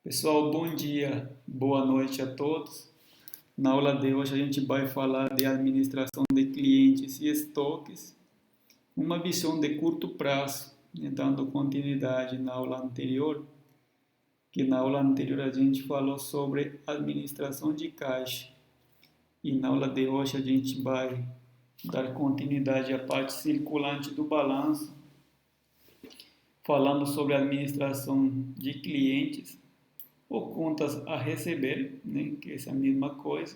Pessoal, bom dia, boa noite a todos. Na aula de hoje a gente vai falar de administração de clientes e estoques, uma visão de curto prazo, né, dando continuidade na aula anterior, que na aula anterior a gente falou sobre administração de caixa. E na aula de hoje a gente vai dar continuidade à parte circulante do balanço, falando sobre a administração de clientes ou contas a receber, né, que é essa mesma coisa,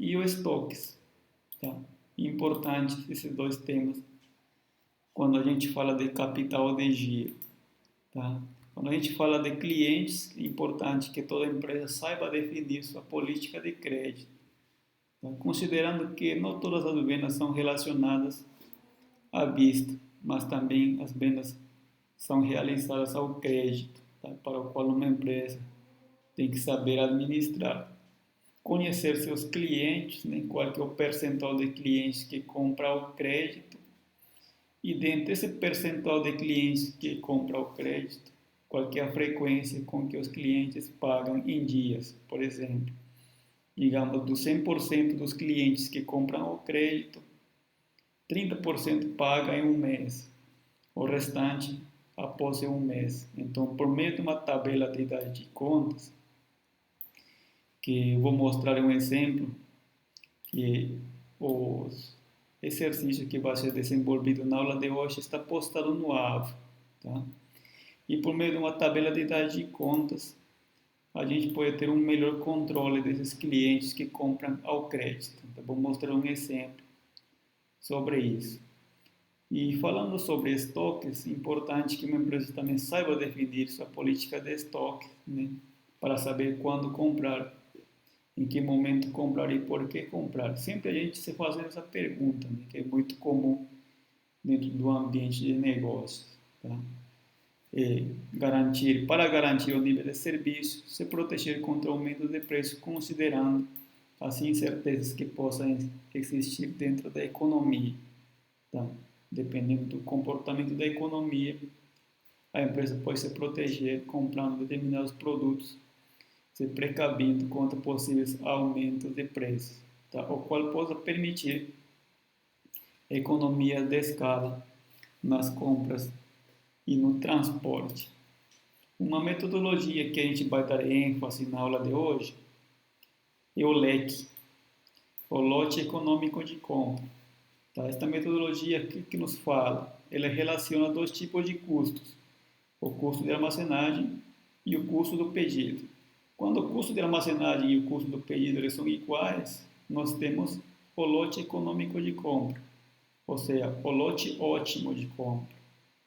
e os estoques. Tá? Importantes esses dois temas quando a gente fala de capital de giro. Tá? Quando a gente fala de clientes, é importante que toda empresa saiba definir sua política de crédito, tá? Considerando que não todas as vendas são relacionadas à vista, mas também as vendas são realizadas ao crédito, tá? Para o qual uma empresa tem que saber administrar. Conhecer seus clientes, né, qual que é o percentual de clientes que compram o crédito, e dentro desse percentual de clientes que compram o crédito, qual que é a frequência com que os clientes pagam em dias, por exemplo. Digamos, dos 100% dos clientes que compram o crédito, 30% pagam em um mês, o restante após um mês. Então, por meio de uma tabela de contas, que eu vou mostrar um exemplo, que os exercício que vai ser desenvolvido na aula de hoje está postado no AVO. Tá? E por meio de uma tabela de dados de contas, a gente pode ter um melhor controle desses clientes que compram ao crédito. Então, vou mostrar um exemplo sobre isso. E falando sobre estoques, é importante que uma empresa também saiba definir sua política de estoque, né? Para saber quando comprar, em que momento comprar e por que comprar. Sempre a gente se faz essa pergunta, né, que é muito comum dentro do ambiente de negócios. Tá? Para garantir o nível de serviço, se proteger contra o aumento de preço, considerando as incertezas que possam existir dentro da economia. Tá? Dependendo do comportamento da economia, a empresa pode se proteger comprando determinados produtos, se precavindo contra possíveis aumentos de preços, tá? O qual possa permitir economia de escala nas compras e no transporte. Uma metodologia que a gente vai dar ênfase na aula de hoje é o LEC, o lote econômico de compra. Tá? Esta metodologia que nos fala, ela relaciona dois tipos de custos, o custo de armazenagem e o custo do pedido. Quando o custo de armazenagem e o custo do pedido eles são iguais, nós temos o lote econômico de compra, ou seja, o lote ótimo de compra,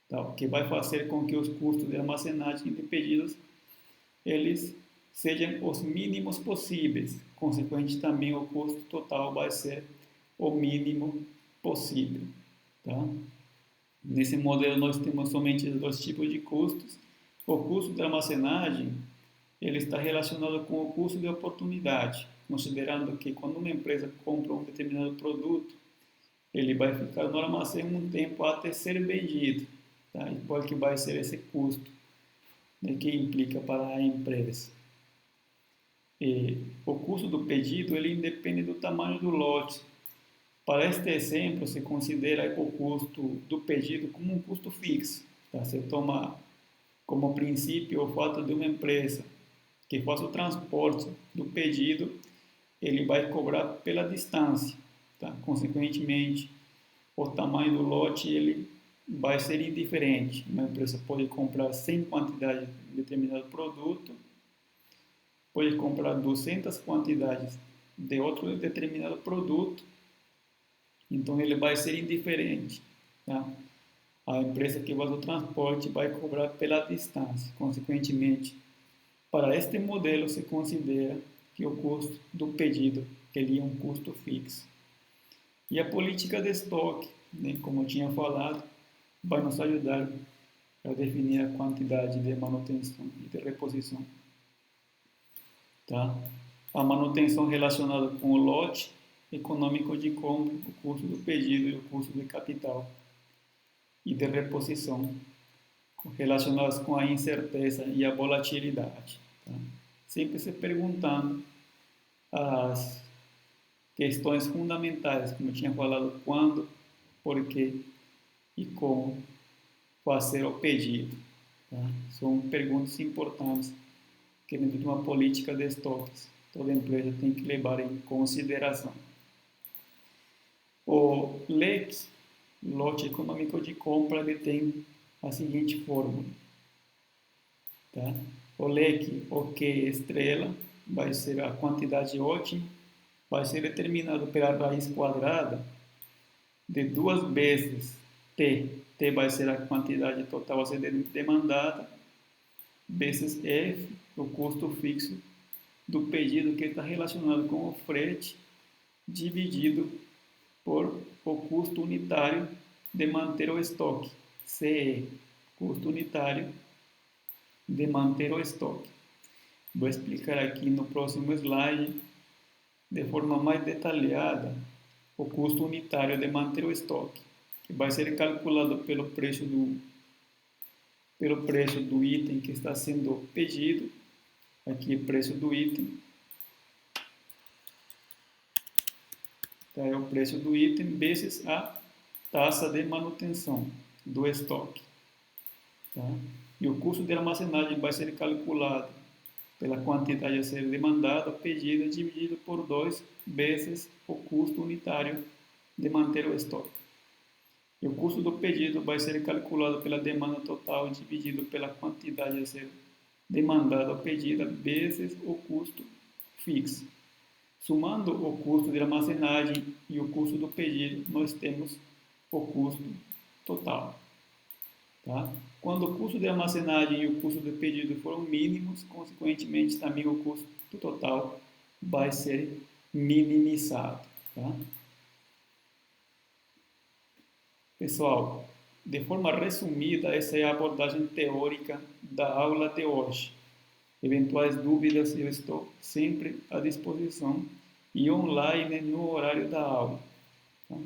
tá? O que vai fazer com que os custos de armazenagem e de pedidos eles sejam os mínimos possíveis. Consequentemente, também o custo total vai ser o mínimo possível. Tá? Nesse modelo, nós temos somente dois tipos de custos. O custo de armazenagem ele está relacionado com o custo de oportunidade, considerando que quando uma empresa compra um determinado produto, ele vai ficar no armazém um tempo até ser vendido. Tá? E qual que vai ser esse custo, né, que implica para a empresa? O custo do pedido ele independe do tamanho do lote. Para este exemplo, se considera o custo do pedido como um custo fixo. Tá? Você toma como princípio o fato de uma empresa que faz o transporte do pedido, ele vai cobrar pela distância. Tá? Consequentemente, o tamanho do lote ele vai ser indiferente. Uma empresa pode comprar 100 quantidades de determinado produto, pode comprar 200 quantidades de outro determinado produto, então ele vai ser indiferente. Tá? A empresa que faz o transporte vai cobrar pela distância. Consequentemente, para este modelo se considera que o custo do pedido ele é um custo fixo. E a política de estoque, né, como eu tinha falado, vai nos ajudar a definir a quantidade de manutenção e de reposição. Tá? A manutenção relacionada com o lote econômico de compra, o custo do pedido e o custo de capital e de reposição, relacionadas com a incerteza e a volatilidade. Tá? Sempre se perguntando as questões fundamentais, como eu tinha falado, quando, por quê e como fazer o pedido. Tá? São perguntas importantes que dentro de uma política de estoques toda empresa tem que levar em consideração. O LEC, lote econômico de compra, ele tem a seguinte fórmula. Tá? O leque OK estrela vai ser a quantidade ótima, vai ser determinado pela raiz quadrada de 2 vezes T. T vai ser a quantidade total a ser demandada, vezes F, o custo fixo do pedido que está relacionado com o frete, dividido por o custo unitário de manter o estoque, CE, custo unitário de manter o estoque. Vou explicar aqui no próximo slide, de forma mais detalhada, o custo unitário de manter o estoque, que vai ser calculado pelo preço do item que está sendo pedido. Aqui o preço do item. Tá, é o preço do item vezes a taxa de manutenção do estoque. Tá? E o custo de armazenagem vai ser calculado pela quantidade a ser demandada, pedida, dividido por 2 vezes o custo unitário de manter o estoque. E o custo do pedido vai ser calculado pela demanda total dividido pela quantidade a ser demandada ou pedida vezes o custo fixo. Somando o custo de armazenagem e o custo do pedido, nós temos o custo total. Tá? Quando o custo de armazenagem e o custo de pedido foram mínimos, consequentemente também o custo total vai ser minimizado. Tá? Pessoal, de forma resumida, essa é a abordagem teórica da aula de hoje. Eventuais dúvidas eu estou sempre à disposição e online no horário da aula. Tá?